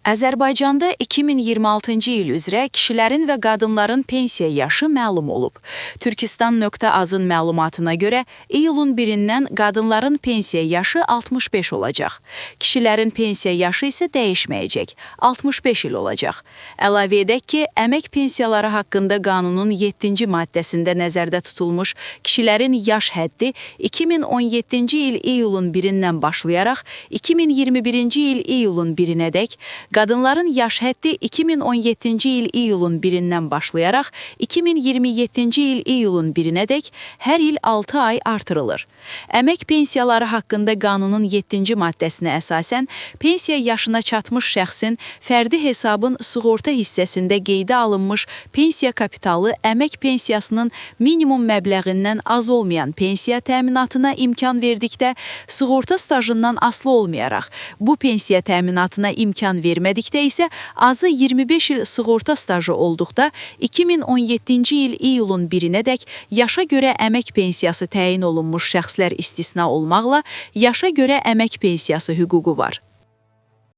Azərbaycanda 2026-cı il üzrə kişilərin və qadınların pensiya yaşı məlum olub. Türkistan.az-ın məlumatına görə iyulun 1-dən qadınların pensiya yaşı 65 olacaq. Kişilərin pensiya yaşı isə dəyişməyəcək, 65 il olacaq. Əlavə edək ki, əmək pensiyaları haqqında qanunun 7-ci maddəsində nəzərdə tutulmuş kişilərin yaş həddi 2017-ci il iyulun 1-dən başlayaraq 2021-ci il iyulun 1-nədək, qadınların yaş həddi 2017-ci il iyulun 1-dən başlayaraq 2027-ci il iyulun 1-nədək hər il 6 ay artırılır. Əmək pensiyaları haqqında qanunun 7-ci maddəsinə əsasən, pensiya yaşına çatmış şəxsin fərdi hesabın sığorta hissəsində qeydə alınmış pensiya kapitalı əmək pensiyasının minimum məbləğindən az olmayan pensiya təminatına imkan verdikdə, sığorta stajından asılı olmayaraq, bu pensiya təminatına imkan vermədikdə isə azı 25 il sığorta stajı olduqda 2017-ci il iyulun 1-nədək yaşa görə əmək pensiyası təyin olunmuş şəxslər istisna olmaqla yaşa görə əmək pensiyası hüququ var.